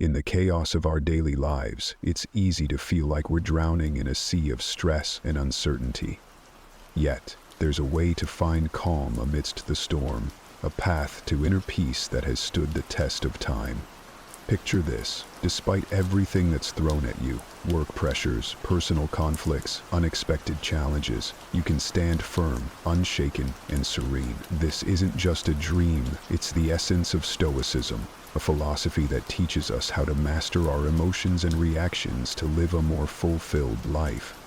In the chaos of our daily lives, it's easy to feel like we're drowning in a sea of stress and uncertainty. Yet, there's a way to find calm amidst the storm, a path to inner peace that has stood the test of time. Picture this: despite everything that's thrown at you, work pressures, personal conflicts, unexpected challenges, you can stand firm, unshaken, and serene. This isn't just a dream, it's the essence of Stoicism, a philosophy that teaches us how to master our emotions and reactions to live a more fulfilled life.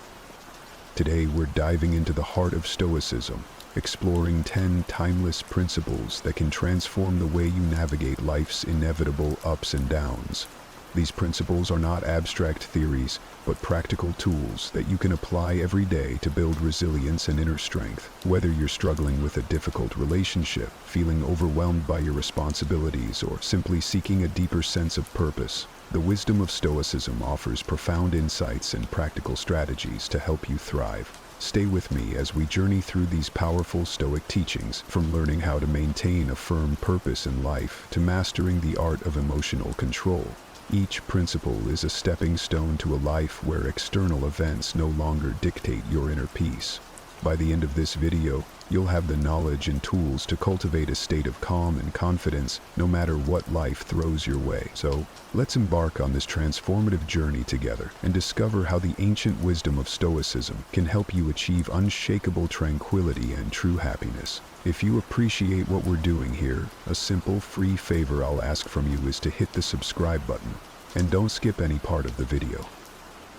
Today we're diving into the heart of Stoicism, exploring 10 timeless principles that can transform the way you navigate life's inevitable ups and downs. These principles are not abstract theories, but practical tools that you can apply every day to build resilience and inner strength. Whether you're struggling with a difficult relationship, feeling overwhelmed by your responsibilities, or simply seeking a deeper sense of purpose, the wisdom of Stoicism offers profound insights and practical strategies to help you thrive. Stay with me as we journey through these powerful Stoic teachings, from learning how to maintain a firm purpose in life to mastering the art of emotional control. Each principle is a stepping stone to a life where external events no longer dictate your inner peace. By the end of this video, you'll have the knowledge and tools to cultivate a state of calm and confidence no matter what life throws your way. So, let's embark on this transformative journey together and discover how the ancient wisdom of Stoicism can help you achieve unshakable tranquility and true happiness. If you appreciate what we're doing here, a simple free favor I'll ask from you is to hit the subscribe button, and don't skip any part of the video.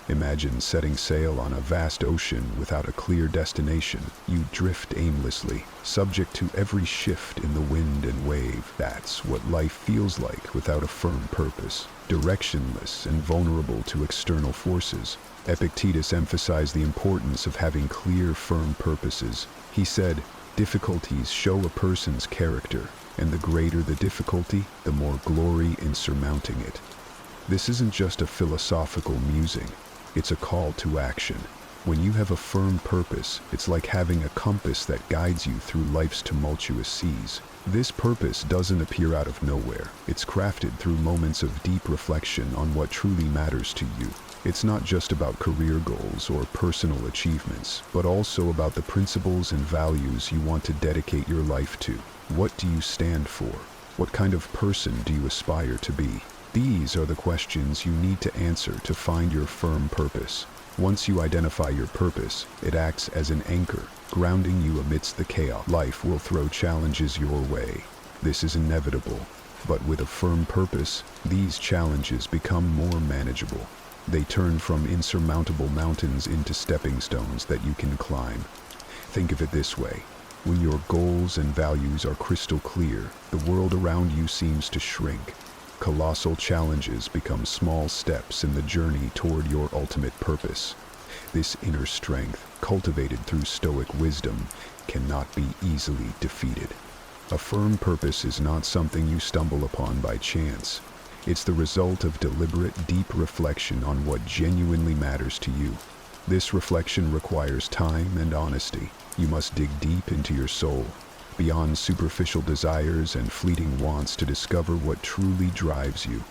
Imagine setting sail on a vast ocean without a clear destination. You drift aimlessly, subject to every shift in the wind and wave. That's what life feels like without a firm purpose, directionless and vulnerable to external forces. Epictetus emphasized the importance of having clear, firm purposes. He said, "Difficulties show a person's character, and the greater the difficulty, the more glory in surmounting it." This isn't just a philosophical musing. It's a call to action. When you have a firm purpose, it's like having a compass that guides you through life's tumultuous seas. This purpose doesn't appear out of nowhere. It's crafted through moments of deep reflection on what truly matters to you. It's not just about career goals or personal achievements, but also about the principles and values you want to dedicate your life to. What do you stand for? What kind of person do you aspire to be? These are the questions you need to answer to find your firm purpose. Once you identify your purpose, it acts as an anchor, grounding you amidst the chaos. Life will throw challenges your way. This is inevitable. But with a firm purpose, these challenges become more manageable. They turn from insurmountable mountains into stepping stones that you can climb. Think of it this way. When your goals and values are crystal clear, the world around you seems to shrink. Colossal challenges become small steps in the journey toward your ultimate purpose. This inner strength, cultivated through Stoic wisdom, cannot be easily defeated. A firm purpose is not something you stumble upon by chance. It's the result of deliberate, deep reflection on what genuinely matters to you. This reflection requires time and honesty. You must dig deep into your soul, beyond superficial desires and fleeting wants, to discover what truly drives you.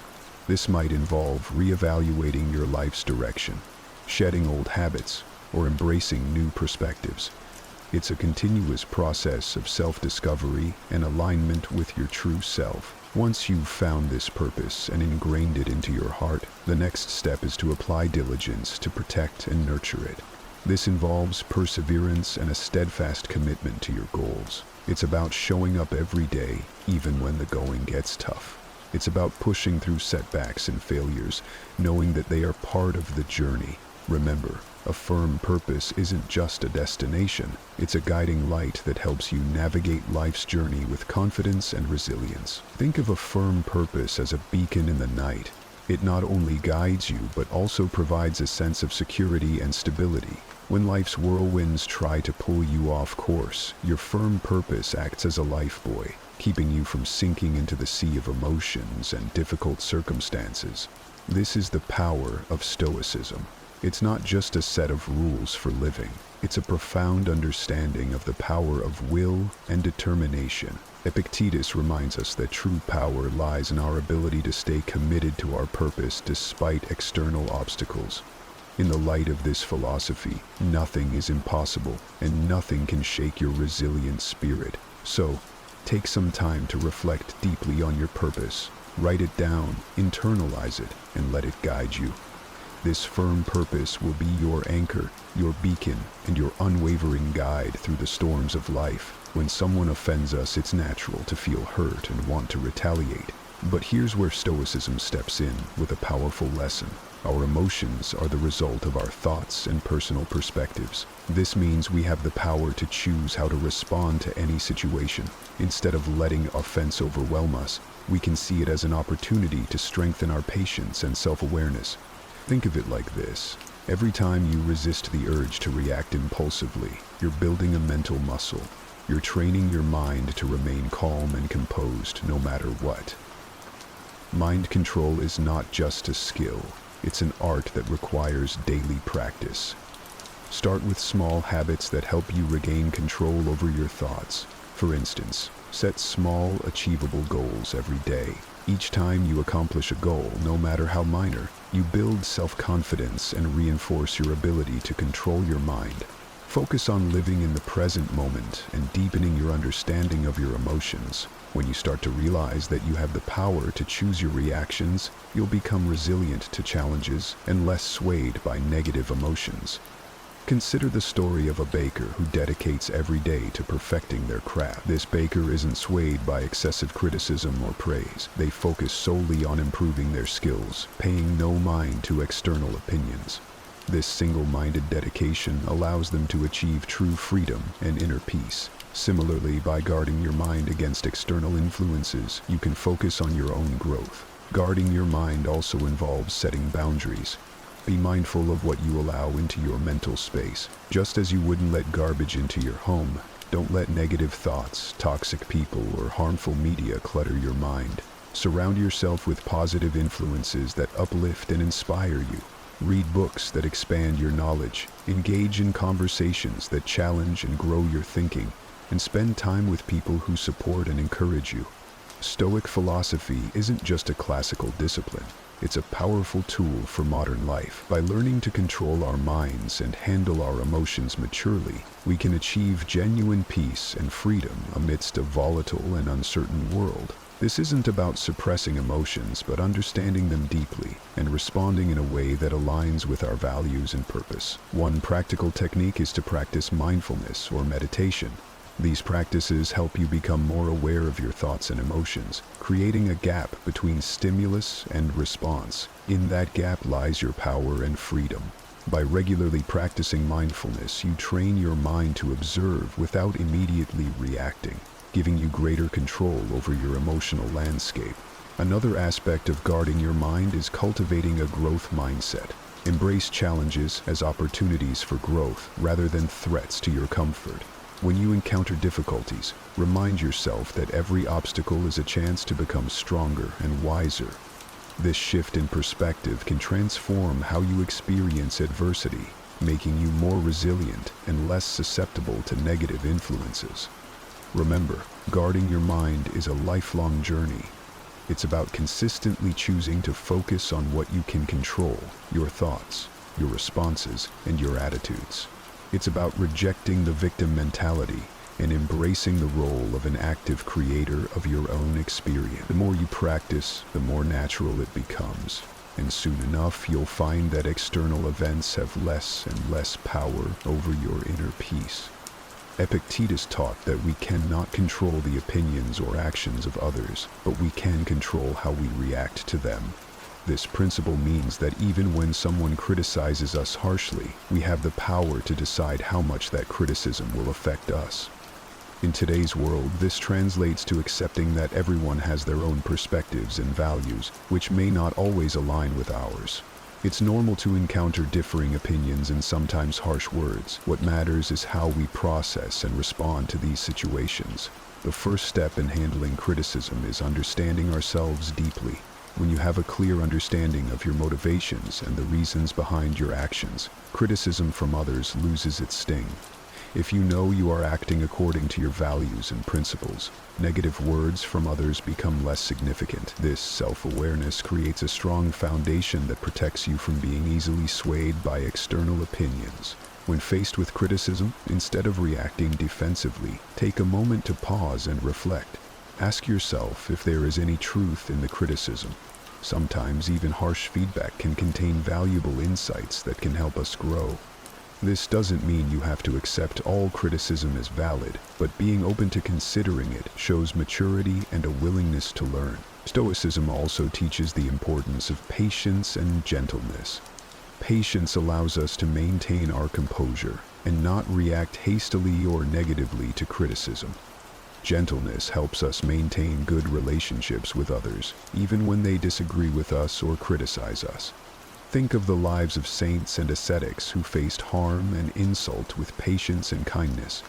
This might involve reevaluating your life's direction, shedding old habits, or embracing new perspectives. It's a continuous process of self-discovery and alignment with your true self. Once you've found this purpose and ingrained it into your heart, the next step is to apply diligence to protect and nurture it. This involves perseverance and a steadfast commitment to your goals. It's about showing up every day, even when the going gets tough. It's about pushing through setbacks and failures, knowing that they are part of the journey. Remember, a firm purpose isn't just a destination. It's a guiding light that helps you navigate life's journey with confidence and resilience. Think of a firm purpose as a beacon in the night. It not only guides you, but also provides a sense of security and stability. When life's whirlwinds try to pull you off course, your firm purpose acts as a lifebuoy, keeping you from sinking into the sea of emotions and difficult circumstances. This is the power of Stoicism. It's not just a set of rules for living. It's a profound understanding of the power of will and determination. Epictetus reminds us that true power lies in our ability to stay committed to our purpose despite external obstacles. In the light of this philosophy, nothing is impossible, and nothing can shake your resilient spirit. So, take some time to reflect deeply on your purpose. Write it down, internalize it, and let it guide you. This firm purpose will be your anchor, your beacon, and your unwavering guide through the storms of life. When someone offends us, it's natural to feel hurt and want to retaliate. But here's where Stoicism steps in with a powerful lesson. Our emotions are the result of our thoughts and personal perspectives. This means we have the power to choose how to respond to any situation. Instead of letting offense overwhelm us, we can see it as an opportunity to strengthen our patience and self-awareness. Think of it like this. Every time you resist the urge to react impulsively, you're building a mental muscle. You're training your mind to remain calm and composed no matter what. Mind control is not just a skill. It's an art that requires daily practice. Start with small habits that help you regain control over your thoughts. For instance, set small, achievable goals every day. Each time you accomplish a goal, no matter how minor, you build self-confidence and reinforce your ability to control your mind. Focus on living in the present moment and deepening your understanding of your emotions. When you start to realize that you have the power to choose your reactions, you'll become resilient to challenges and less swayed by negative emotions. Consider the story of a baker who dedicates every day to perfecting their craft. This baker isn't swayed by excessive criticism or praise. They focus solely on improving their skills, paying no mind to external opinions. This single-minded dedication allows them to achieve true freedom and inner peace. Similarly, by guarding your mind against external influences, you can focus on your own growth. Guarding your mind also involves setting boundaries. Be mindful of what you allow into your mental space. Just as you wouldn't let garbage into your home, don't let negative thoughts, toxic people, or harmful media clutter your mind. Surround yourself with positive influences that uplift and inspire you. Read books that expand your knowledge, engage in conversations that challenge and grow your thinking, and spend time with people who support and encourage you. Stoic philosophy isn't just a classical discipline. It's a powerful tool for modern life. By learning to control our minds and handle our emotions maturely, we can achieve genuine peace and freedom amidst a volatile and uncertain world. This isn't about suppressing emotions, but understanding them deeply and responding in a way that aligns with our values and purpose. One practical technique is to practice mindfulness or meditation. These practices help you become more aware of your thoughts and emotions, creating a gap between stimulus and response. In that gap lies your power and freedom. By regularly practicing mindfulness, you train your mind to observe without immediately reacting, giving you greater control over your emotional landscape. Another aspect of guarding your mind is cultivating a growth mindset. Embrace challenges as opportunities for growth rather than threats to your comfort. When you encounter difficulties, remind yourself that every obstacle is a chance to become stronger and wiser. This shift in perspective can transform how you experience adversity, making you more resilient and less susceptible to negative influences. Remember, guarding your mind is a lifelong journey. It's about consistently choosing to focus on what you can control, your thoughts, your responses, and your attitudes. It's about rejecting the victim mentality and embracing the role of an active creator of your own experience. The more you practice, the more natural it becomes. And soon enough, you'll find that external events have less and less power over your inner peace. Epictetus taught that we cannot control the opinions or actions of others, but we can control how we react to them. This principle means that even when someone criticizes us harshly, we have the power to decide how much that criticism will affect us. In today's world, this translates to accepting that everyone has their own perspectives and values, which may not always align with ours. It's normal to encounter differing opinions and sometimes harsh words. What matters is how we process and respond to these situations. The first step in handling criticism is understanding ourselves deeply. When you have a clear understanding of your motivations and the reasons behind your actions, criticism from others loses its sting. If you know you are acting according to your values and principles, negative words from others become less significant. This self-awareness creates a strong foundation that protects you from being easily swayed by external opinions. When faced with criticism, instead of reacting defensively, take a moment to pause and reflect. Ask yourself if there is any truth in the criticism. Sometimes even harsh feedback can contain valuable insights that can help us grow. This doesn't mean you have to accept all criticism as valid, but being open to considering it shows maturity and a willingness to learn. Stoicism also teaches the importance of patience and gentleness. Patience allows us to maintain our composure and not react hastily or negatively to criticism. Gentleness helps us maintain good relationships with others, even when they disagree with us or criticize us. Think of the lives of saints and ascetics who faced harm and insult with patience and kindness,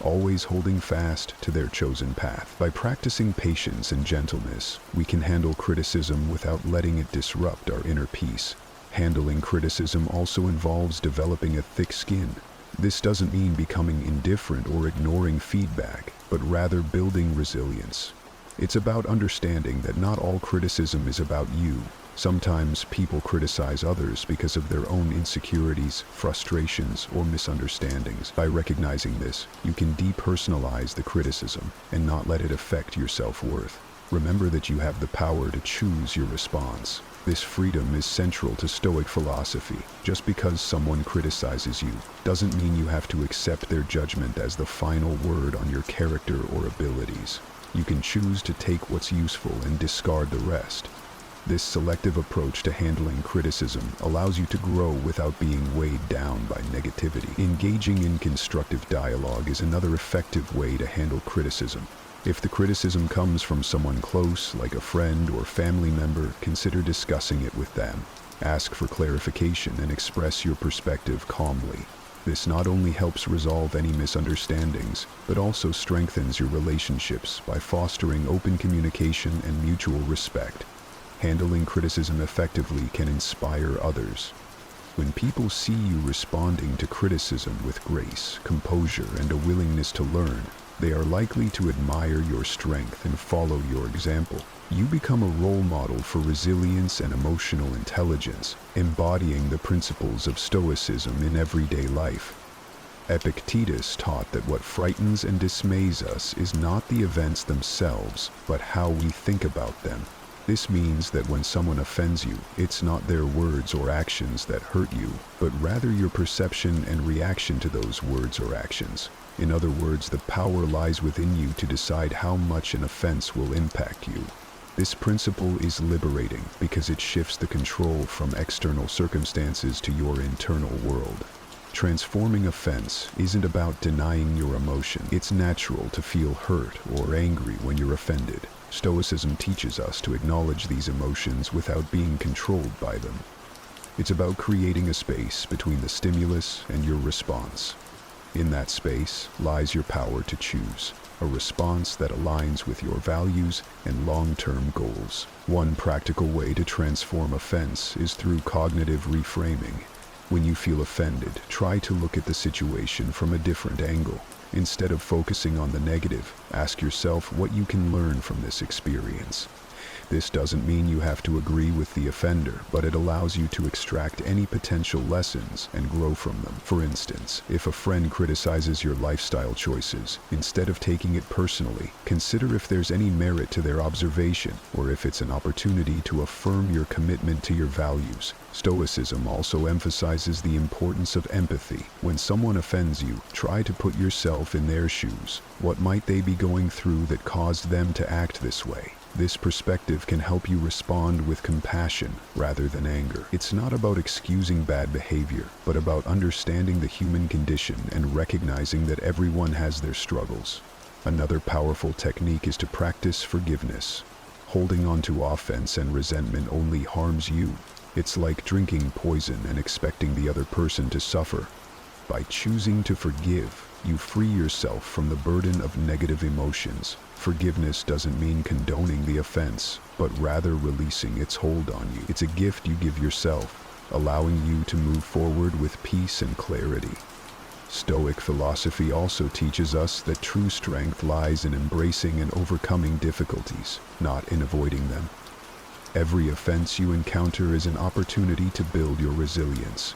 always holding fast to their chosen path. By practicing patience and gentleness, we can handle criticism without letting it disrupt our inner peace. Handling criticism also involves developing a thick skin. This doesn't mean becoming indifferent or ignoring feedback, but rather building resilience. It's about understanding that not all criticism is about you. Sometimes people criticize others because of their own insecurities, frustrations, or misunderstandings. By recognizing this, you can depersonalize the criticism and not let it affect your self-worth. Remember that you have the power to choose your response. This freedom is central to Stoic philosophy. Just because someone criticizes you doesn't mean you have to accept their judgment as the final word on your character or abilities. You can choose to take what's useful and discard the rest. This selective approach to handling criticism allows you to grow without being weighed down by negativity. Engaging in constructive dialogue is another effective way to handle criticism. If the criticism comes from someone close, like a friend or family member, consider discussing it with them. Ask for clarification and express your perspective calmly. This not only helps resolve any misunderstandings, but also strengthens your relationships by fostering open communication and mutual respect. Handling criticism effectively can inspire others. When people see you responding to criticism with grace, composure, and a willingness to learn, they are likely to admire your strength and follow your example. You become a role model for resilience and emotional intelligence, embodying the principles of Stoicism in everyday life. Epictetus taught that what frightens and dismays us is not the events themselves, but how we think about them. This means that when someone offends you, it's not their words or actions that hurt you, but rather your perception and reaction to those words or actions. In other words, the power lies within you to decide how much an offense will impact you. This principle is liberating because it shifts the control from external circumstances to your internal world. Transforming offense isn't about denying your emotion. It's natural to feel hurt or angry when you're offended. Stoicism teaches us to acknowledge these emotions without being controlled by them. It's about creating a space between the stimulus and your response. In that space lies your power to choose a response that aligns with your values and long-term goals. One practical way to transform offense is through cognitive reframing. When you feel offended, try to look at the situation from a different angle. Instead of focusing on the negative, ask yourself what you can learn from this experience. This doesn't mean you have to agree with the offender, but it allows you to extract any potential lessons and grow from them. For instance, if a friend criticizes your lifestyle choices, instead of taking it personally, consider if there's any merit to their observation, or if it's an opportunity to affirm your commitment to your values. Stoicism also emphasizes the importance of empathy. When someone offends you, try to put yourself in their shoes. What might they be going through that caused them to act this way? This perspective can help you respond with compassion rather than anger. It's not about excusing bad behavior, but about understanding the human condition and recognizing that everyone has their struggles. Another powerful technique is to practice forgiveness. Holding on to offense and resentment only harms you. It's like drinking poison and expecting the other person to suffer. By choosing to forgive, you free yourself from the burden of negative emotions. Forgiveness doesn't mean condoning the offense, but rather releasing its hold on you. It's a gift you give yourself, allowing you to move forward with peace and clarity. Stoic philosophy also teaches us that true strength lies in embracing and overcoming difficulties, not in avoiding them. Every offense you encounter is an opportunity to build your resilience.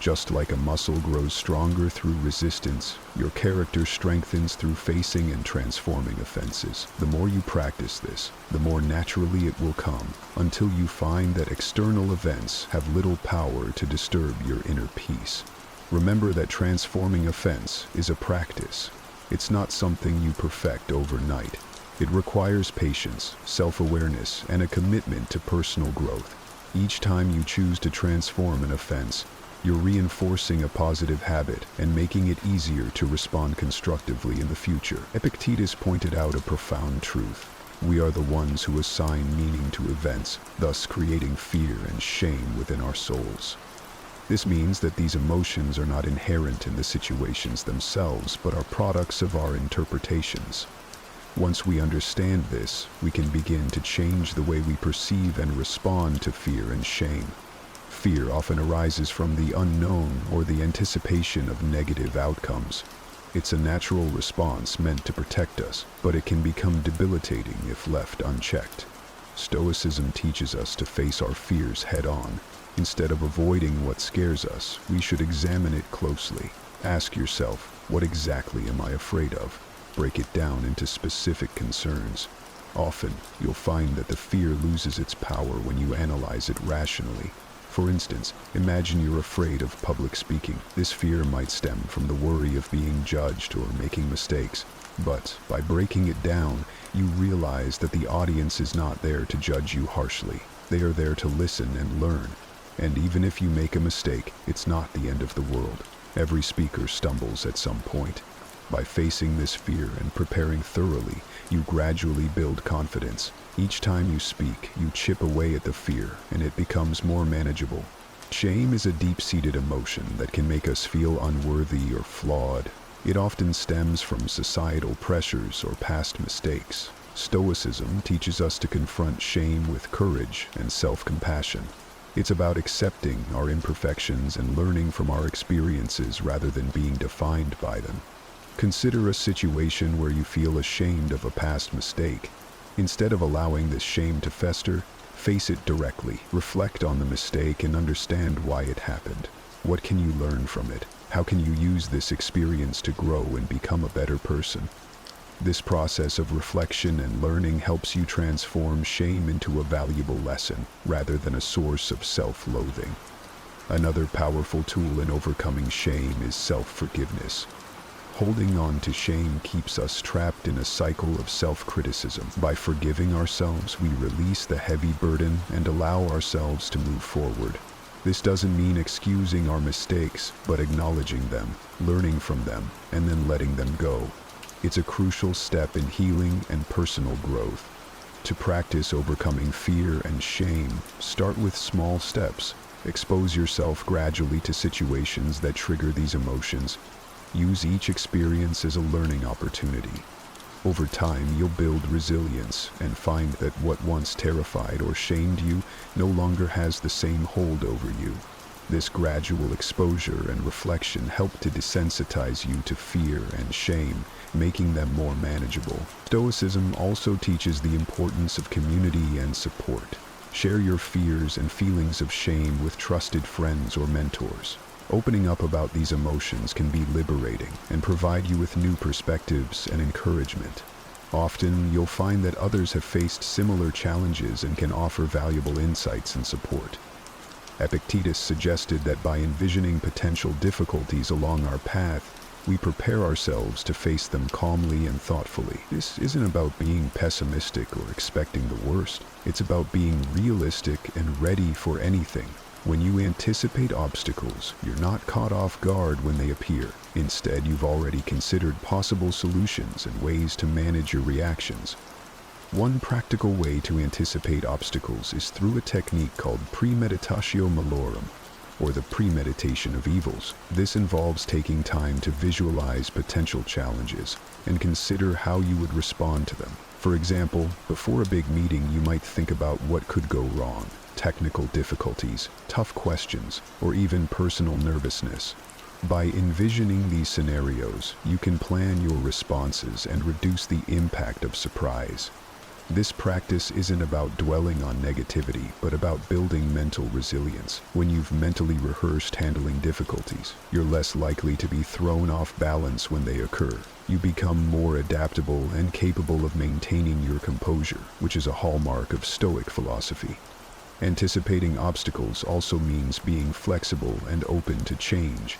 Just like a muscle grows stronger through resistance, your character strengthens through facing and transforming offenses. The more you practice this, the more naturally it will come, until you find that external events have little power to disturb your inner peace. Remember that transforming offense is a practice. It's not something you perfect overnight. It requires patience, self-awareness, and a commitment to personal growth. Each time you choose to transform an offense, you're reinforcing a positive habit and making it easier to respond constructively in the future. Epictetus pointed out a profound truth. We are the ones who assign meaning to events, thus creating fear and shame within our souls. This means that these emotions are not inherent in the situations themselves, but are products of our interpretations. Once we understand this, we can begin to change the way we perceive and respond to fear and shame. Fear often arises from the unknown or the anticipation of negative outcomes. It's a natural response meant to protect us, but it can become debilitating if left unchecked. Stoicism teaches us to face our fears head-on. Instead of avoiding what scares us, we should examine it closely. Ask yourself, what exactly am I afraid of? Break it down into specific concerns. Often, you'll find that the fear loses its power when you analyze it rationally. For instance, imagine you're afraid of public speaking. This fear might stem from the worry of being judged or making mistakes. But by breaking it down, you realize that the audience is not there to judge you harshly. They are there to listen and learn. And even if you make a mistake, it's not the end of the world. Every speaker stumbles at some point. By facing this fear and preparing thoroughly, you gradually build confidence. Each time you speak, you chip away at the fear, and it becomes more manageable. Shame is a deep-seated emotion that can make us feel unworthy or flawed. It often stems from societal pressures or past mistakes. Stoicism teaches us to confront shame with courage and self-compassion. It's about accepting our imperfections and learning from our experiences rather than being defined by them. Consider a situation where you feel ashamed of a past mistake. Instead of allowing this shame to fester, face it directly. Reflect on the mistake and understand why it happened. What can you learn from it? How can you use this experience to grow and become a better person? This process of reflection and learning helps you transform shame into a valuable lesson, rather than a source of self-loathing. Another powerful tool in overcoming shame is self-forgiveness. Holding on to shame keeps us trapped in a cycle of self-criticism. By forgiving ourselves, we release the heavy burden and allow ourselves to move forward. This doesn't mean excusing our mistakes, but acknowledging them, learning from them, and then letting them go. It's a crucial step in healing and personal growth. To practice overcoming fear and shame, start with small steps. Expose yourself gradually to situations that trigger these emotions. Use each experience as a learning opportunity. Over time, you'll build resilience and find that what once terrified or shamed you no longer has the same hold over you. This gradual exposure and reflection help to desensitize you to fear and shame, making them more manageable. Stoicism also teaches the importance of community and support. Share your fears and feelings of shame with trusted friends or mentors. Opening up about these emotions can be liberating and provide you with new perspectives and encouragement. Often, you'll find that others have faced similar challenges and can offer valuable insights and support. Epictetus suggested that by envisioning potential difficulties along our path, we prepare ourselves to face them calmly and thoughtfully. This isn't about being pessimistic or expecting the worst. It's about being realistic and ready for anything. When you anticipate obstacles, you're not caught off guard when they appear. Instead, you've already considered possible solutions and ways to manage your reactions. One practical way to anticipate obstacles is through a technique called premeditatio malorum. or the premeditation of evils. This involves taking time to visualize potential challenges and consider how you would respond to them. For example, before a big meeting, you might think about what could go wrong, technical difficulties, tough questions, or even personal nervousness. By envisioning these scenarios, you can plan your responses and reduce the impact of surprise. This practice isn't about dwelling on negativity, but about building mental resilience. When you've mentally rehearsed handling difficulties, you're less likely to be thrown off balance when they occur. You become more adaptable and capable of maintaining your composure, which is a hallmark of Stoic philosophy. Anticipating obstacles also means being flexible and open to change.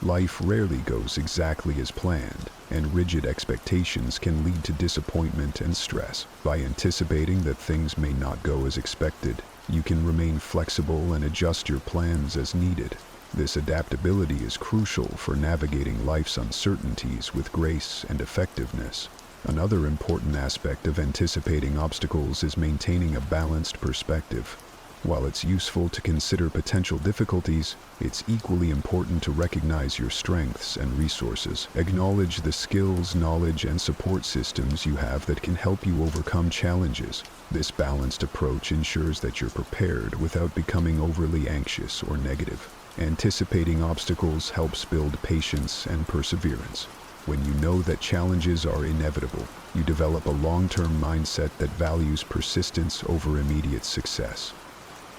Life rarely goes exactly as planned, and rigid expectations can lead to disappointment and stress. By anticipating that things may not go as expected, you can remain flexible and adjust your plans as needed. This adaptability is crucial for navigating life's uncertainties with grace and effectiveness. Another important aspect of anticipating obstacles is maintaining a balanced perspective. While it's useful to consider potential difficulties, it's equally important to recognize your strengths and resources. Acknowledge the skills, knowledge, and support systems you have that can help you overcome challenges. This balanced approach ensures that you're prepared without becoming overly anxious or negative. Anticipating obstacles helps build patience and perseverance. When you know that challenges are inevitable, you develop a long-term mindset that values persistence over immediate success.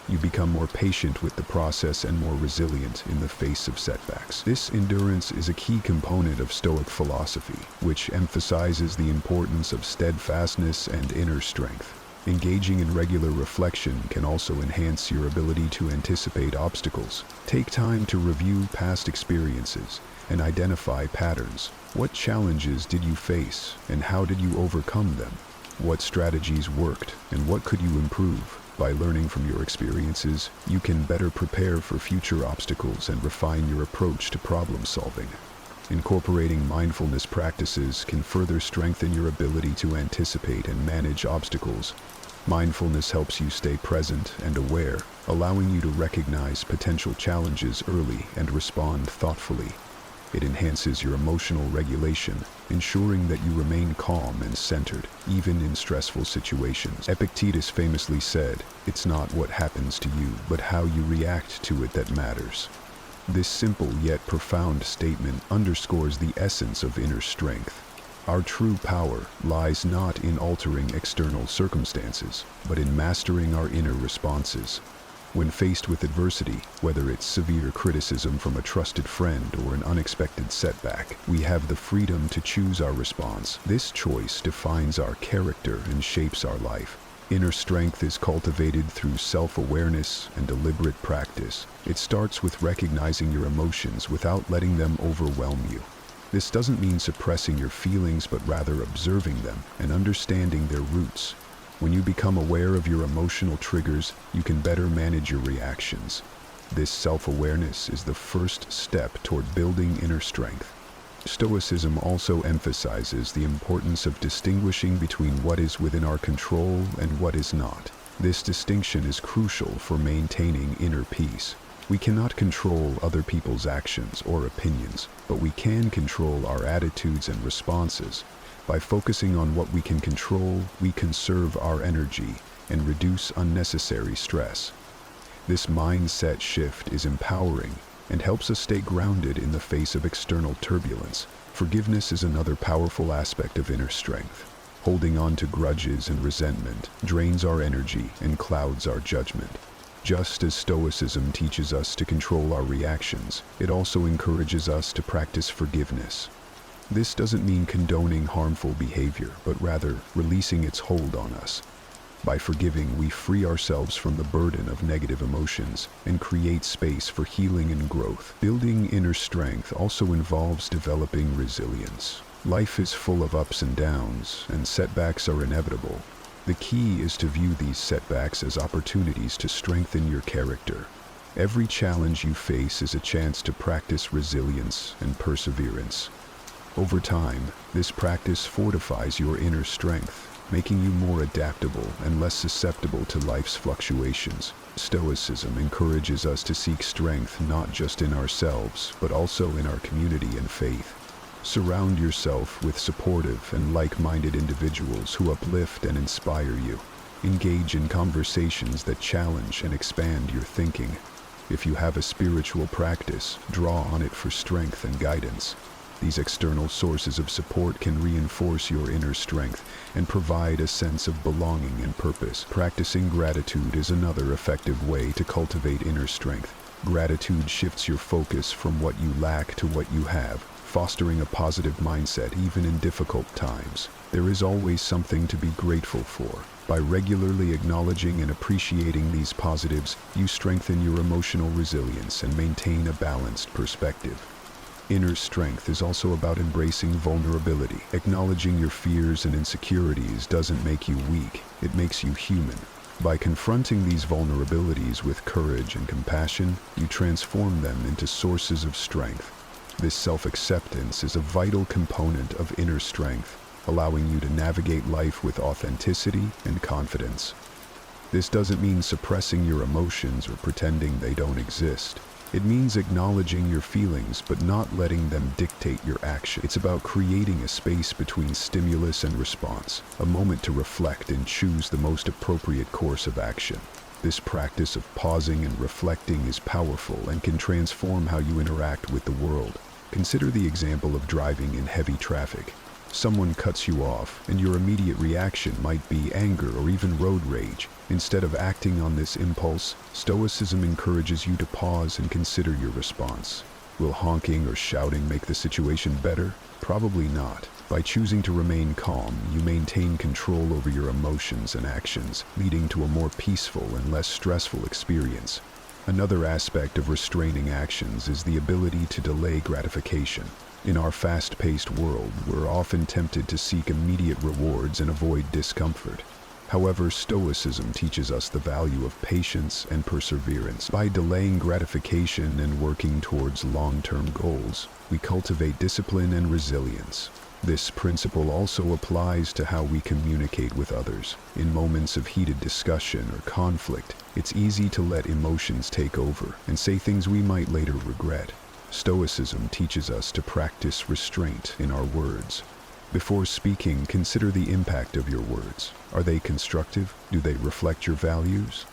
You become more patient with the process and more resilient in the face of setbacks. This endurance is a key component of Stoic philosophy, which emphasizes the importance of steadfastness and inner strength. Engaging in regular reflection can also enhance your ability to anticipate obstacles. Take time to review past experiences and identify patterns. What challenges did you face, and how did you overcome them? What strategies worked, and what could you improve? By learning from your experiences, you can better prepare for future obstacles and refine your approach to problem solving. Incorporating mindfulness practices can further strengthen your ability to anticipate and manage obstacles. Mindfulness helps you stay present and aware, allowing you to recognize potential challenges early and respond thoughtfully. It enhances your emotional regulation, ensuring that you remain calm and centered, even in stressful situations. Epictetus famously said, "It's not what happens to you, but how you react to it that matters." This simple yet profound statement underscores the essence of inner strength. Our true power lies not in altering external circumstances, but in mastering our inner responses. When faced with adversity, whether it's severe criticism from a trusted friend or an unexpected setback, we have the freedom to choose our response. This choice defines our character and shapes our life. Inner strength is cultivated through self-awareness and deliberate practice. It starts with recognizing your emotions without letting them overwhelm you. This doesn't mean suppressing your feelings, but rather observing them and understanding their roots. When you become aware of your emotional triggers, you can better manage your reactions. This self-awareness is the first step toward building inner strength. Stoicism also emphasizes the importance of distinguishing between what is within our control and what is not. This distinction is crucial for maintaining inner peace. We cannot control other people's actions or opinions, but we can control our attitudes and responses. By focusing on what we can control, we conserve our energy and reduce unnecessary stress. This mindset shift is empowering and helps us stay grounded in the face of external turbulence. Forgiveness is another powerful aspect of inner strength. Holding on to grudges and resentment drains our energy and clouds our judgment. Just as Stoicism teaches us to control our reactions, it also encourages us to practice forgiveness. This doesn't mean condoning harmful behavior, but rather releasing its hold on us. By forgiving, we free ourselves from the burden of negative emotions and create space for healing and growth. Building inner strength also involves developing resilience. Life is full of ups and downs, and setbacks are inevitable. The key is to view these setbacks as opportunities to strengthen your character. Every challenge you face is a chance to practice resilience and perseverance. Over time, this practice fortifies your inner strength, making you more adaptable and less susceptible to life's fluctuations. Stoicism encourages us to seek strength not just in ourselves, but also in our community and faith. Surround yourself with supportive and like-minded individuals who uplift and inspire you. Engage in conversations that challenge and expand your thinking. If you have a spiritual practice, draw on it for strength and guidance. These external sources of support can reinforce your inner strength and provide a sense of belonging and purpose. Practicing gratitude is another effective way to cultivate inner strength. Gratitude shifts your focus from what you lack to what you have, fostering a positive mindset even in difficult times. There is always something to be grateful for. By regularly acknowledging and appreciating these positives, you strengthen your emotional resilience and maintain a balanced perspective. Inner strength is also about embracing vulnerability. Acknowledging your fears and insecurities doesn't make you weak, it makes you human. By confronting these vulnerabilities with courage and compassion, you transform them into sources of strength. This self-acceptance is a vital component of inner strength, allowing you to navigate life with authenticity and confidence. This doesn't mean suppressing your emotions or pretending they don't exist. It means acknowledging your feelings but not letting them dictate your action. It's about creating a space between stimulus and response, a moment to reflect and choose the most appropriate course of action. This practice of pausing and reflecting is powerful and can transform how you interact with the world. Consider the example of driving in heavy traffic. Someone cuts you off, and your immediate reaction might be anger or even road rage. Instead of acting on this impulse, Stoicism encourages you to pause and consider your response. Will honking or shouting make the situation better? Probably not. By choosing to remain calm, you maintain control over your emotions and actions, leading to a more peaceful and less stressful experience. Another aspect of restraining actions is the ability to delay gratification. In our fast-paced world, we're often tempted to seek immediate rewards and avoid discomfort. However, Stoicism teaches us the value of patience and perseverance. By delaying gratification and working towards long-term goals, we cultivate discipline and resilience. This principle also applies to how we communicate with others. In moments of heated discussion or conflict, it's easy to let emotions take over and say things we might later regret. Stoicism teaches us to practice restraint in our words. Before speaking, consider the impact of your words. Are they constructive? Do they reflect your values?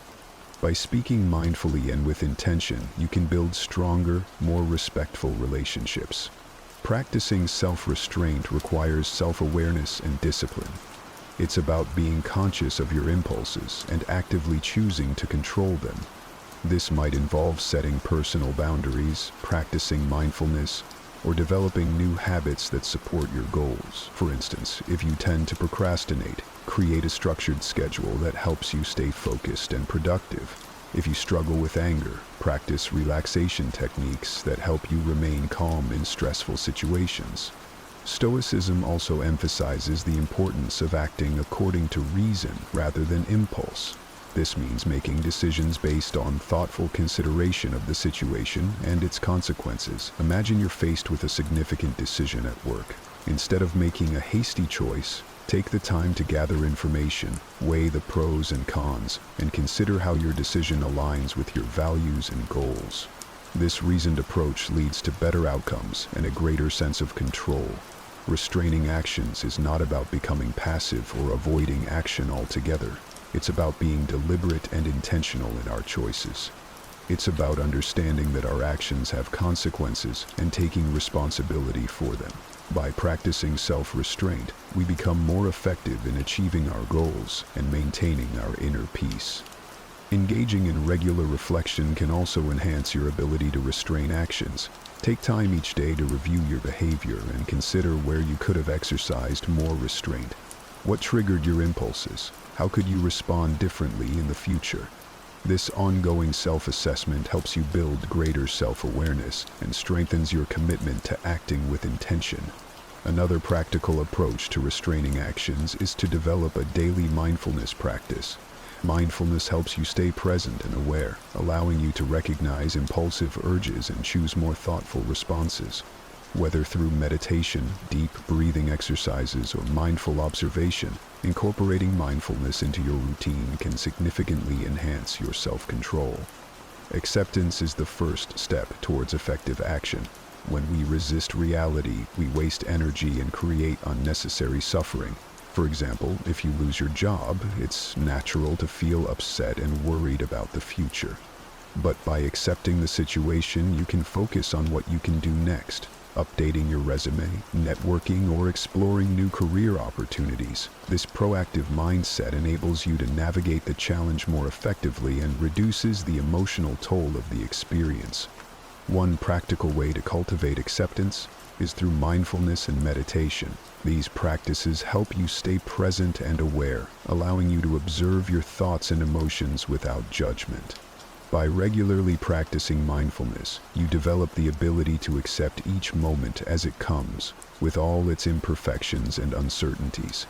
By speaking mindfully and with intention, you can build stronger, more respectful relationships. Practicing self-restraint requires self-awareness and discipline. It's about being conscious of your impulses and actively choosing to control them. This might involve setting personal boundaries, practicing mindfulness, or developing new habits that support your goals. For instance, if you tend to procrastinate, create a structured schedule that helps you stay focused and productive. If you struggle with anger, practice relaxation techniques that help you remain calm in stressful situations. Stoicism also emphasizes the importance of acting according to reason rather than impulse. This means making decisions based on thoughtful consideration of the situation and its consequences. Imagine you're faced with a significant decision at work. Instead of making a hasty choice, take the time to gather information, weigh the pros and cons, and consider how your decision aligns with your values and goals. This reasoned approach leads to better outcomes and a greater sense of control. Restraining actions is not about becoming passive or avoiding action altogether. It's about being deliberate and intentional in our choices. It's about understanding that our actions have consequences and taking responsibility for them. By practicing self-restraint, we become more effective in achieving our goals and maintaining our inner peace. Engaging in regular reflection can also enhance your ability to restrain actions. Take time each day to review your behavior and consider where you could have exercised more restraint. What triggered your impulses? How could you respond differently in the future? This ongoing self-assessment helps you build greater self-awareness and strengthens your commitment to acting with intention. Another practical approach to restraining actions is to develop a daily mindfulness practice. Mindfulness helps you stay present and aware, allowing you to recognize impulsive urges and choose more thoughtful responses. Whether through meditation, deep breathing exercises, or mindful observation, incorporating mindfulness into your routine can significantly enhance your self-control. Acceptance is the first step towards effective action. When we resist reality, we waste energy and create unnecessary suffering. For example, if you lose your job, it's natural to feel upset and worried about the future. But by accepting the situation, you can focus on what you can do next, updating your resume, networking, or exploring new career opportunities. This proactive mindset enables you to navigate the challenge more effectively and reduces the emotional toll of the experience. One practical way to cultivate acceptance is through mindfulness and meditation. These practices help you stay present and aware, allowing you to observe your thoughts and emotions without judgment. By regularly practicing mindfulness, you develop the ability to accept each moment as it comes, with all its imperfections and uncertainties.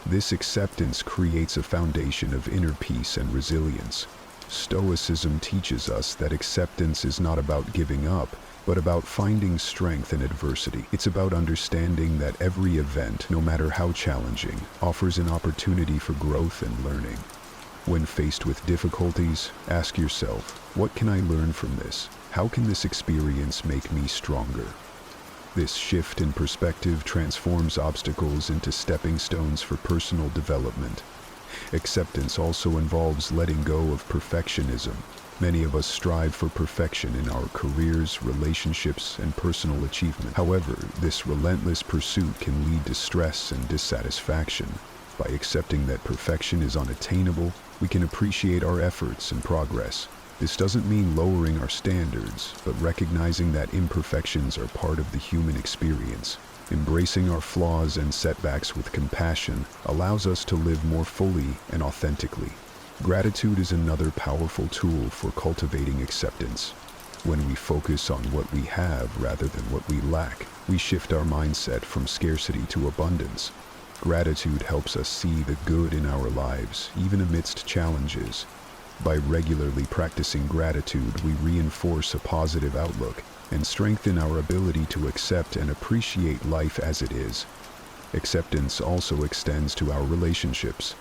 This acceptance creates a foundation of inner peace and resilience. Stoicism teaches us that acceptance is not about giving up, but about finding strength in adversity. It's about understanding that every event, no matter how challenging, offers an opportunity for growth and learning. When faced with difficulties, ask yourself, what can I learn from this? How can this experience make me stronger? This shift in perspective transforms obstacles into stepping stones for personal development. Acceptance also involves letting go of perfectionism. Many of us strive for perfection in our careers, relationships, and personal achievement. However, this relentless pursuit can lead to stress and dissatisfaction. By accepting that perfection is unattainable, we can appreciate our efforts and progress. This doesn't mean lowering our standards, but recognizing that imperfections are part of the human experience. Embracing our flaws and setbacks with compassion allows us to live more fully and authentically. Gratitude is another powerful tool for cultivating acceptance. When we focus on what we have rather than what we lack, we shift our mindset from scarcity to abundance. Gratitude helps us see the good in our lives, even amidst challenges. By regularly practicing gratitude, we reinforce a positive outlook and strengthen our ability to accept and appreciate life as it is. Acceptance also extends to our relationships.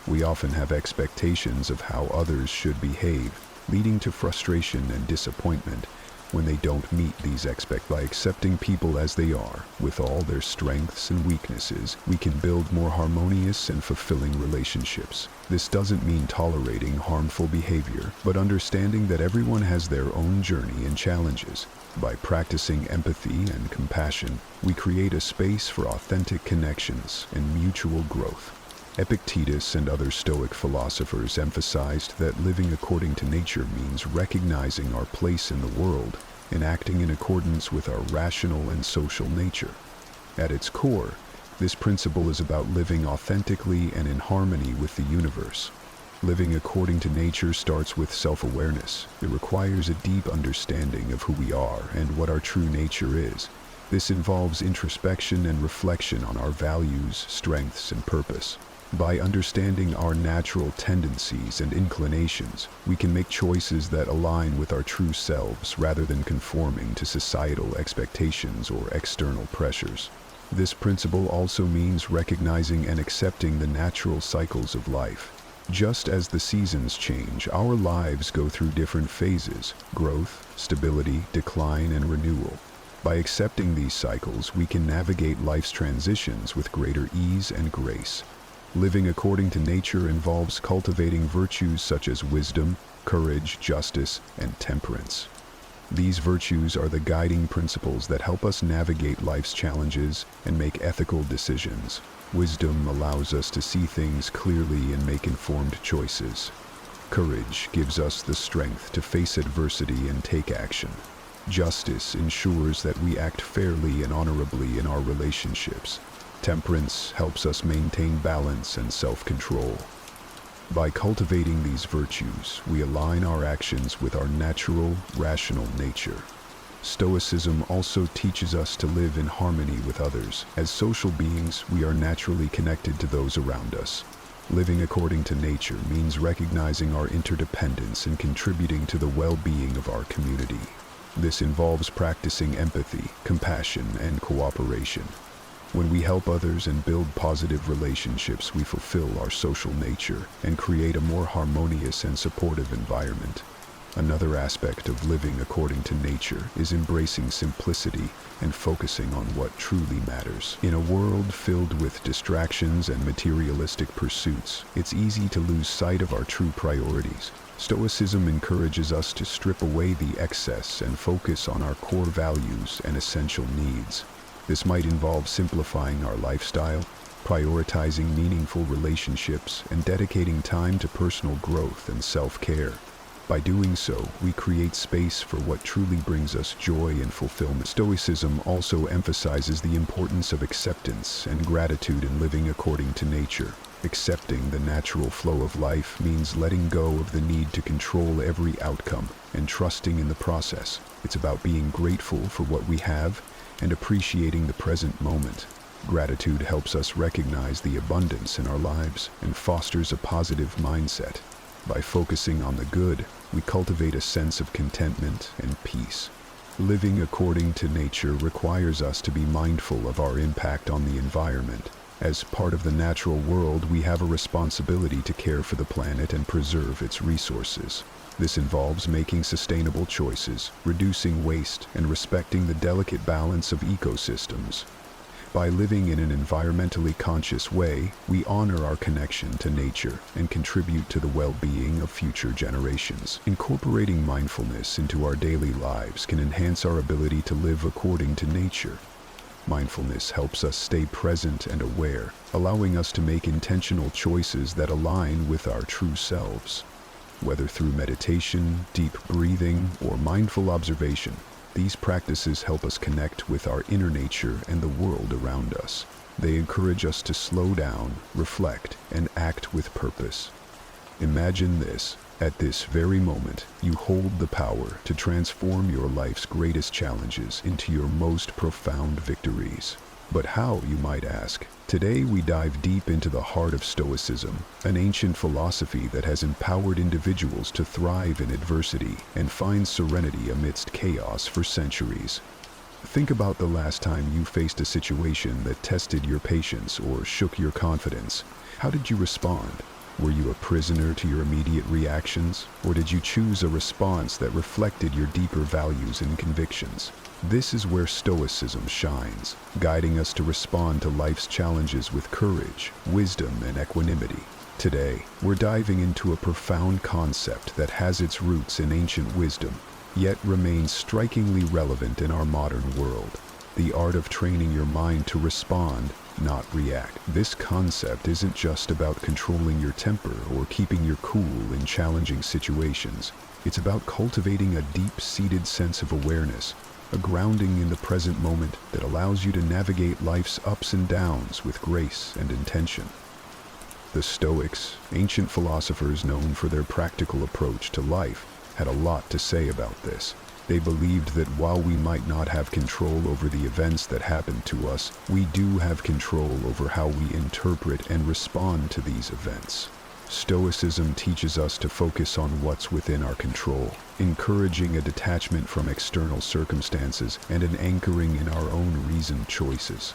We often have expectations of how others should behave, leading to frustration and disappointment when they don't meet these expectations. By accepting people as they are, with all their strengths and weaknesses, we can build more harmonious and fulfilling relationships. This doesn't mean tolerating harmful behavior, but understanding that everyone has their own journey and challenges. By practicing empathy and compassion, we create a space for authentic connections and mutual growth. Epictetus and other Stoic philosophers emphasized that living according to nature means recognizing our place in the world and acting in accordance with our rational and social nature. At its core, this principle is about living authentically and in harmony with the universe. Living according to nature starts with self-awareness. It requires a deep understanding of who we are and what our true nature is. This involves introspection and reflection on our values, strengths, and purpose. By understanding our natural tendencies and inclinations, we can make choices that align with our true selves rather than conforming to societal expectations or external pressures. This principle also means recognizing and accepting the natural cycles of life. Just as the seasons change, our lives go through different phases: growth, stability, decline, and renewal. By accepting these cycles, we can navigate life's transitions with greater ease and grace. Living according to nature involves cultivating virtues such as wisdom, courage, justice, and temperance. These virtues are the guiding principles that help us navigate life's challenges and make ethical decisions. Wisdom allows us to see things clearly and make informed choices. Courage gives us the strength to face adversity and take action. Justice ensures that we act fairly and honorably in our relationships. Temperance helps us maintain balance and self-control. By cultivating these virtues, we align our actions with our natural, rational nature. Stoicism also teaches us to live in harmony with others. As social beings, we are naturally connected to those around us. Living according to nature means recognizing our interdependence and contributing to the well-being of our community. This involves practicing empathy, compassion, and cooperation. When we help others and build positive relationships, we fulfill our social nature and create a more harmonious and supportive environment. Another aspect of living according to nature is embracing simplicity and focusing on what truly matters. In a world filled with distractions and materialistic pursuits, it's easy to lose sight of our true priorities. Stoicism encourages us to strip away the excess and focus on our core values and essential needs. This might involve simplifying our lifestyle, prioritizing meaningful relationships, and dedicating time to personal growth and self-care. By doing so, we create space for what truly brings us joy and fulfillment. Stoicism also emphasizes the importance of acceptance and gratitude in living according to nature. Accepting the natural flow of life means letting go of the need to control every outcome and trusting in the process. It's about being grateful for what we have and appreciating the present moment. Gratitude helps us recognize the abundance in our lives and fosters a positive mindset. By focusing on the good, we cultivate a sense of contentment and peace. Living according to nature requires us to be mindful of our impact on the environment. As part of the natural world, we have a responsibility to care for the planet and preserve its resources. This involves making sustainable choices, reducing waste, and respecting the delicate balance of ecosystems. By living in an environmentally conscious way, we honor our connection to nature and contribute to the well-being of future generations. Incorporating mindfulness into our daily lives can enhance our ability to live according to nature. Mindfulness helps us stay present and aware, allowing us to make intentional choices that align with our true selves. Whether through meditation, deep breathing, or mindful observation, these practices help us connect with our inner nature and the world around us. They encourage us to slow down, reflect, and act with purpose. Imagine this. At this very moment, you hold the power to transform your life's greatest challenges into your most profound victories. But how, you might ask? Today we dive deep into the heart of Stoicism, an ancient philosophy that has empowered individuals to thrive in adversity and find serenity amidst chaos for centuries. Think about the last time you faced a situation that tested your patience or shook your confidence. How did you respond? Were you a prisoner to your immediate reactions, or did you choose a response that reflected your deeper values and convictions? This is where Stoicism shines, guiding us to respond to life's challenges with courage, wisdom, and equanimity. Today, we're diving into a profound concept that has its roots in ancient wisdom, yet remains strikingly relevant in our modern world: the art of training your mind to respond, not react. This concept isn't just about controlling your temper or keeping your cool in challenging situations. It's about cultivating a deep-seated sense of awareness, a grounding in the present moment that allows you to navigate life's ups and downs with grace and intention. The Stoics, ancient philosophers known for their practical approach to life, had a lot to say about this. They believed that while we might not have control over the events that happen to us, we do have control over how we interpret and respond to these events. Stoicism teaches us to focus on what's within our control, encouraging a detachment from external circumstances and an anchoring in our own reasoned choices.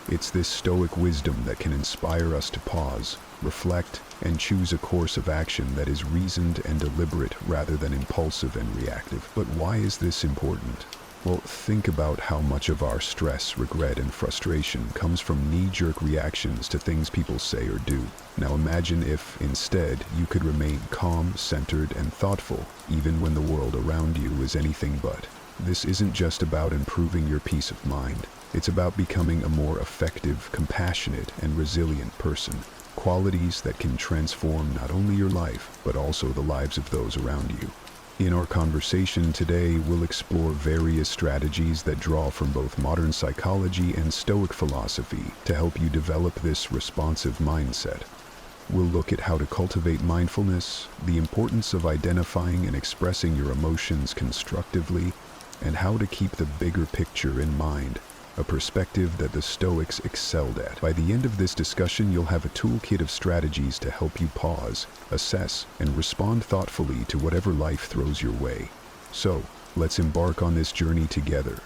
It's this Stoic wisdom that can inspire us to pause, reflect, and choose a course of action that is reasoned and deliberate rather than impulsive and reactive. But why is this important? Well, think about how much of our stress, regret, and frustration comes from knee-jerk reactions to things people say or do. Now imagine if, instead, you could remain calm, centered, and thoughtful, even when the world around you is anything but. This isn't just about improving your peace of mind. It's about becoming a more effective, compassionate, and resilient person. Qualities that can transform not only your life, but also the lives of those around you. In our conversation today, we'll explore various strategies that draw from both modern psychology and Stoic philosophy to help you develop this responsive mindset. We'll look at how to cultivate mindfulness, the importance of identifying and expressing your emotions constructively, and how to keep the bigger picture in mind, a perspective that the Stoics excelled at. By the end of this discussion, you'll have a toolkit of strategies to help you pause, assess, and respond thoughtfully to whatever life throws your way. So, Let's embark on this journey together,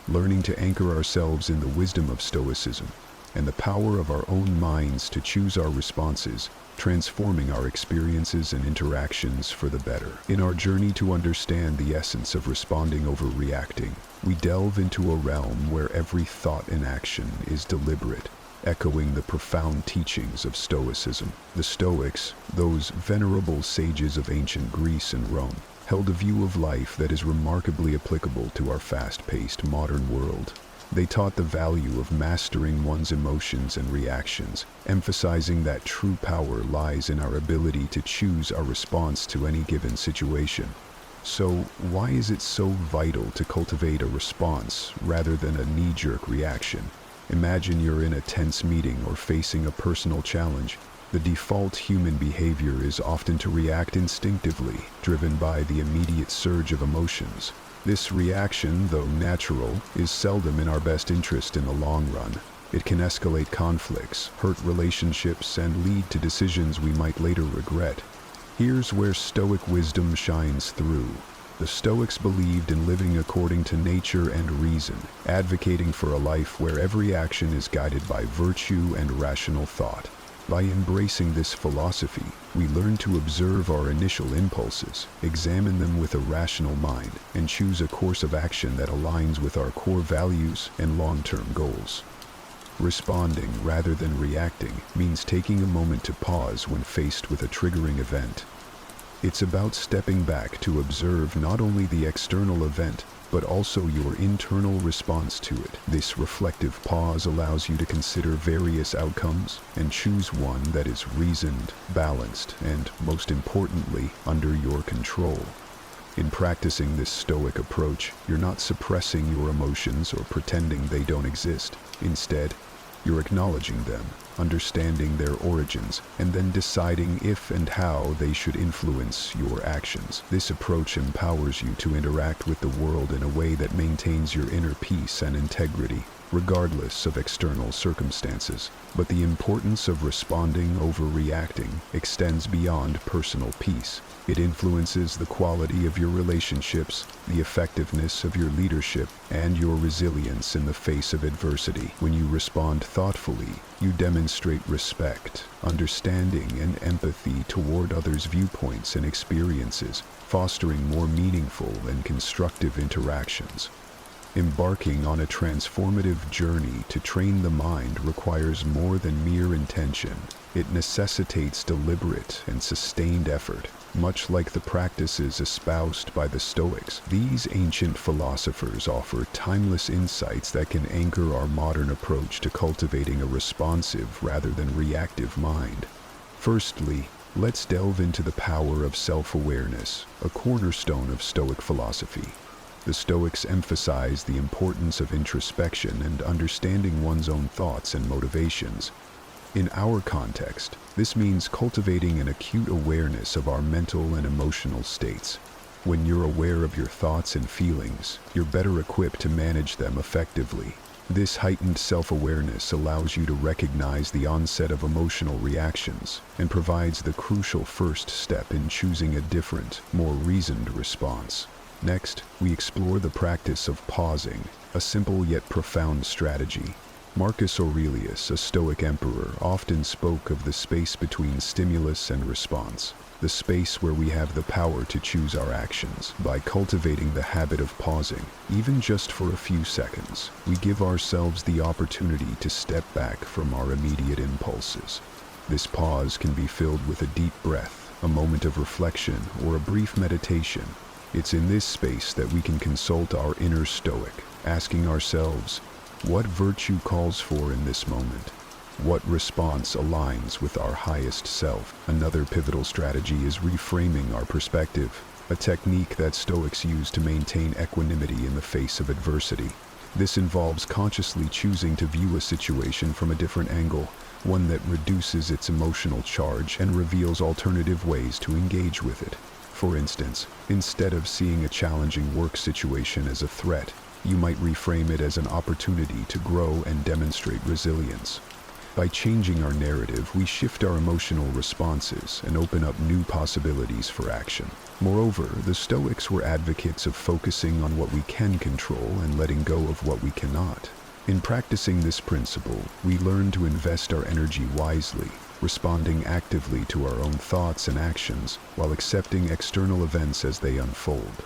learning to anchor ourselves in the wisdom of Stoicism and the power of our own minds to choose our responses, transforming our experiences and interactions for the better. In our journey to understand the essence of responding over reacting, we delve into a realm where every thought and action is deliberate, echoing the profound teachings of Stoicism. The Stoics, those venerable sages of ancient Greece and Rome, held a view of life that is remarkably applicable to our fast-paced modern world. They taught the value of mastering one's emotions and reactions, emphasizing that true power lies in our ability to choose our response to any given situation. So, why is it so vital to cultivate a response rather than a knee-jerk reaction? Imagine you're in a tense meeting or facing a personal challenge. The default human behavior is often to react instinctively, driven by the immediate surge of emotions. This reaction, though natural, is seldom in our best interest in the long run. It can escalate conflicts, hurt relationships, and lead to decisions we might later regret. Here's where Stoic wisdom shines through. The Stoics believed in living according to nature and reason, advocating for a life where every action is guided by virtue and rational thought. By embracing this philosophy, we learn to observe our initial impulses, examine them with a rational mind, and choose a course of action that aligns with our core values and long-term goals. Responding rather than reacting means taking a moment to pause when faced with a triggering event. It's about stepping back to observe not only the external event, but also your internal response to it. This reflective pause allows you to consider various outcomes and choose one that is reasoned, balanced, and, most importantly, under your control. In practicing this Stoic approach, you're not suppressing your emotions or pretending they don't exist. Instead, you're acknowledging them, understanding their origins, and then deciding if and how they should influence your actions. This approach empowers you to interact with the world in a way that maintains your inner peace and integrity, regardless of external circumstances. But the importance of responding over reacting extends beyond personal peace. It influences the quality of your relationships, the effectiveness of your leadership, and your resilience in the face of adversity. When you respond thoughtfully, you demonstrate respect, understanding, and empathy toward others' viewpoints and experiences, fostering more meaningful and constructive interactions. Embarking on a transformative journey to train the mind requires more than mere intention. It necessitates deliberate and sustained effort. Much like the practices espoused by the Stoics, these ancient philosophers offer timeless insights that can anchor our modern approach to cultivating a responsive rather than reactive mind. Firstly, let's delve into the power of self-awareness, a cornerstone of Stoic philosophy. The Stoics emphasize the importance of introspection and understanding one's own thoughts and motivations. In our context, this means cultivating an acute awareness of our mental and emotional states. When you're aware of your thoughts and feelings, you're better equipped to manage them effectively. This heightened self-awareness allows you to recognize the onset of emotional reactions and provides the crucial first step in choosing a different, more reasoned response. Next, we explore the practice of pausing, a simple yet profound strategy. Marcus Aurelius, a Stoic emperor, often spoke of the space between stimulus and response, the space where we have the power to choose our actions. By cultivating the habit of pausing, even just for a few seconds, we give ourselves the opportunity to step back from our immediate impulses. This pause can be filled with a deep breath, a moment of reflection, or a brief meditation. It's in this space that we can consult our inner Stoic, asking ourselves, what virtue calls for in this moment? What response aligns with our highest self? Another pivotal strategy is reframing our perspective, a technique that Stoics use to maintain equanimity in the face of adversity. This involves consciously choosing to view a situation from a different angle, one that reduces its emotional charge and reveals alternative ways to engage with it. For instance, instead of seeing a challenging work situation as a threat, you might reframe it as an opportunity to grow and demonstrate resilience. By changing our narrative, we shift our emotional responses and open up new possibilities for action. Moreover, the Stoics were advocates of focusing on what we can control and letting go of what we cannot. In practicing this principle, we learn to invest our energy wisely, responding actively to our own thoughts and actions while accepting external events as they unfold.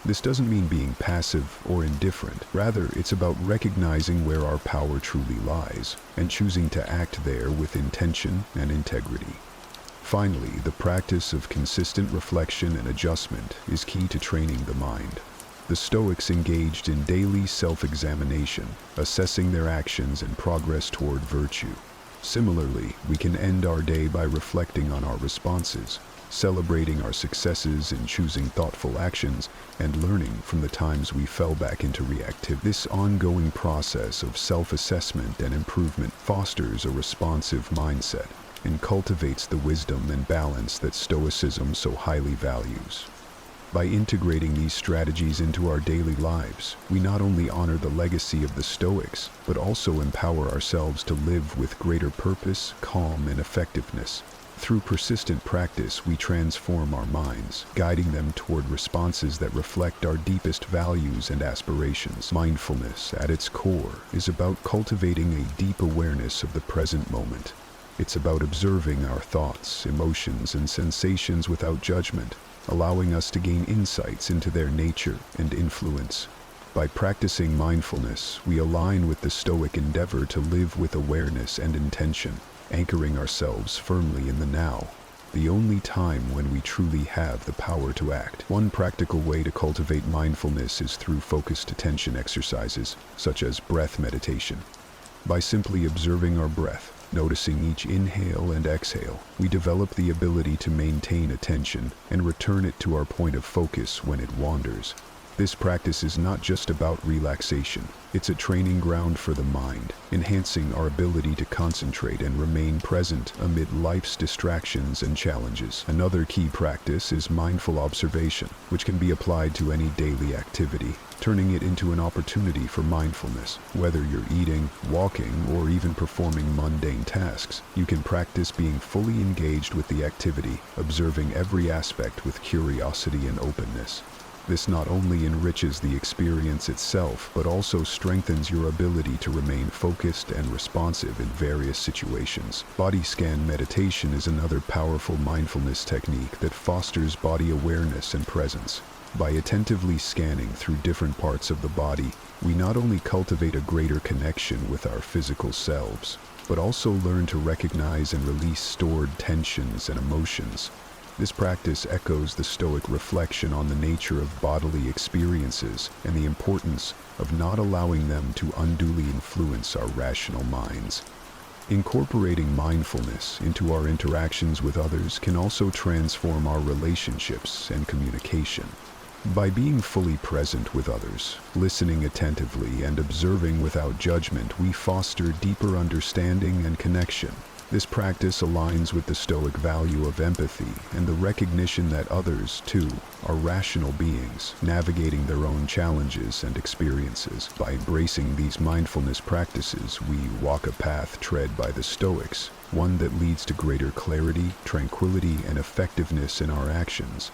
This doesn't mean being passive or indifferent. Rather, it's about recognizing where our power truly lies and choosing to act there with intention and integrity. Finally, the practice of consistent reflection and adjustment is key to training the mind. The Stoics engaged in daily self-examination, assessing their actions and progress toward virtue. Similarly, we can end our day by reflecting on our responses, celebrating our successes and choosing thoughtful actions, and learning from the times we fell back into reactivity. This ongoing process of self-assessment and improvement fosters a responsive mindset and cultivates the wisdom and balance that Stoicism so highly values. By integrating these strategies into our daily lives, we not only honor the legacy of the Stoics, but also empower ourselves to live with greater purpose, calm, and effectiveness. Through persistent practice, we transform our minds, guiding them toward responses that reflect our deepest values and aspirations. Mindfulness, at its core, is about cultivating a deep awareness of the present moment. It's about observing our thoughts, emotions, and sensations without judgment, allowing us to gain insights into their nature and influence. By practicing mindfulness, we align with the Stoic endeavor to live with awareness and intention, anchoring ourselves firmly in the now, the only time when we truly have the power to act. One practical way to cultivate mindfulness is through focused attention exercises, such as breath meditation. By simply observing our breath, noticing each inhale and exhale, we develop the ability to maintain attention and return it to our point of focus when it wanders. This practice is not just about relaxation, it's a training ground for the mind, enhancing our ability to concentrate and remain present amid life's distractions and challenges. Another key practice is mindful observation, which can be applied to any daily activity, turning it into an opportunity for mindfulness. Whether you're eating, walking, or even performing mundane tasks, you can practice being fully engaged with the activity, observing every aspect with curiosity and openness. This not only enriches the experience itself, but also strengthens your ability to remain focused and responsive in various situations. Body scan meditation is another powerful mindfulness technique that fosters body awareness and presence. By attentively scanning through different parts of the body, we not only cultivate a greater connection with our physical selves, but also learn to recognize and release stored tensions and emotions. This practice echoes the Stoic reflection on the nature of bodily experiences and the importance of not allowing them to unduly influence our rational minds. Incorporating mindfulness into our interactions with others can also transform our relationships and communication. By being fully present with others, listening attentively, and observing without judgment, we foster deeper understanding and connection. This practice aligns with the Stoic value of empathy and the recognition that others, too, are rational beings, navigating their own challenges and experiences. By embracing these mindfulness practices, we walk a path tread by the Stoics, one that leads to greater clarity, tranquility, and effectiveness in our actions.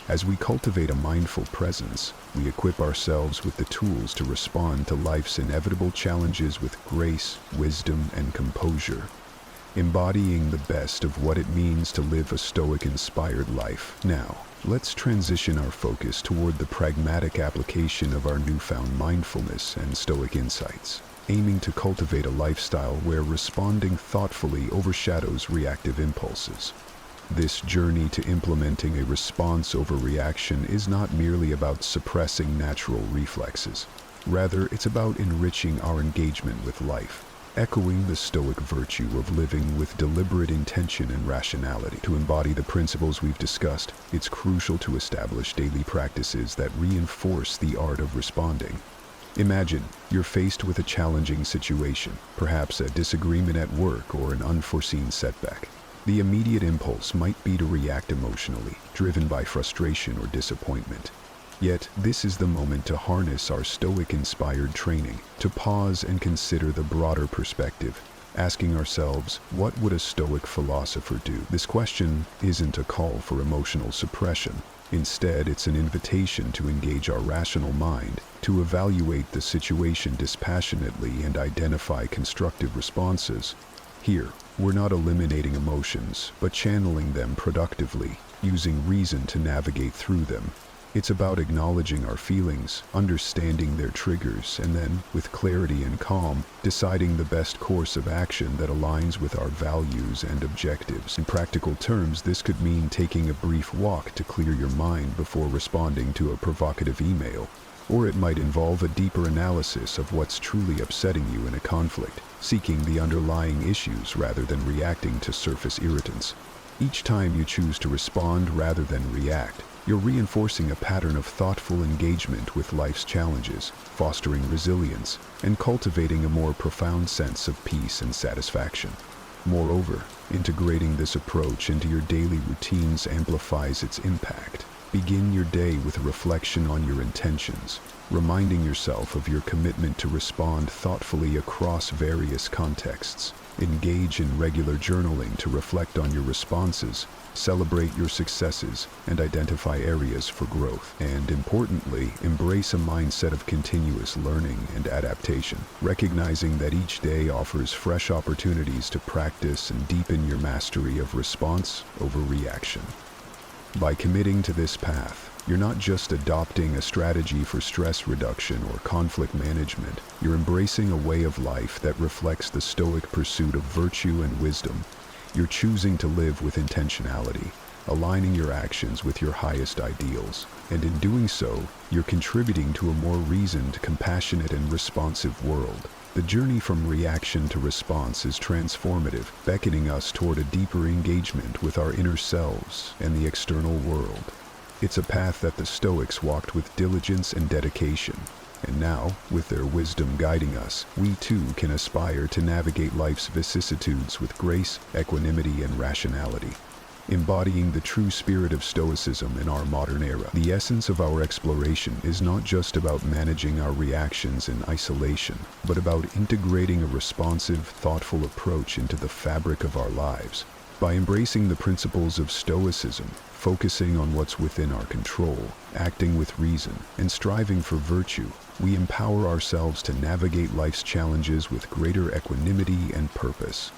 As we cultivate a mindful presence, we equip ourselves with the tools to respond to life's inevitable challenges with grace, wisdom, and composure, embodying the best of what it means to live a Stoic-inspired life. Now, let's transition our focus toward the pragmatic application of our newfound mindfulness and Stoic insights, aiming to cultivate a lifestyle where responding thoughtfully overshadows reactive impulses. This journey to implementing a response over reaction is not merely about suppressing natural reflexes. Rather, it's about enriching our engagement with life, echoing the Stoic virtue of living with deliberate intention and rationality. To embody the principles we've discussed, it's crucial to establish daily practices that reinforce the art of responding. Imagine you're faced with a challenging situation, perhaps a disagreement at work or an unforeseen setback. The immediate impulse might be to react emotionally, driven by frustration or disappointment. Yet, this is the moment to harness our Stoic-inspired training, to pause and consider the broader perspective, asking ourselves, what would a Stoic philosopher do? This question isn't a call for emotional suppression. Instead, it's an invitation to engage our rational mind, to evaluate the situation dispassionately and identify constructive responses. Here, we're not eliminating emotions, but channeling them productively, using reason to navigate through them. It's about acknowledging our feelings, understanding their triggers, and then, with clarity and calm, deciding the best course of action that aligns with our values and objectives. In practical terms, this could mean taking a brief walk to clear your mind before responding to a provocative email. Or it might involve a deeper analysis of what's truly upsetting you in a conflict, seeking the underlying issues rather than reacting to surface irritants. Each time you choose to respond rather than react, you're reinforcing a pattern of thoughtful engagement with life's challenges, fostering resilience, and cultivating a more profound sense of peace and satisfaction. Moreover, integrating this approach into your daily routines amplifies its impact. Begin your day with a reflection on your intentions, reminding yourself of your commitment to respond thoughtfully across various contexts. Engage in regular journaling to reflect on your responses, celebrate your successes, and identify areas for growth. And importantly, embrace a mindset of continuous learning and adaptation, recognizing that each day offers fresh opportunities to practice and deepen your mastery of response over reaction. By committing to this path, you're not just adopting a strategy for stress reduction or conflict management, you're embracing a way of life that reflects the Stoic pursuit of virtue and wisdom. You're choosing to live with intentionality, aligning your actions with your highest ideals, and in doing so, you're contributing to a more reasoned, compassionate, and responsive world. The journey from reaction to response is transformative, beckoning us toward a deeper engagement with our inner selves and the external world. It's a path that the Stoics walked with diligence and dedication, and now, with their wisdom guiding us, we too can aspire to navigate life's vicissitudes with grace, equanimity, and rationality. Embodying the true spirit of Stoicism in our modern era, the essence of our exploration is not just about managing our reactions in isolation, but about integrating a responsive, thoughtful approach into the fabric of our lives. By embracing the principles of Stoicism, focusing on what's within our control, acting with reason, and striving for virtue, we empower ourselves to navigate life's challenges with greater equanimity and purpose.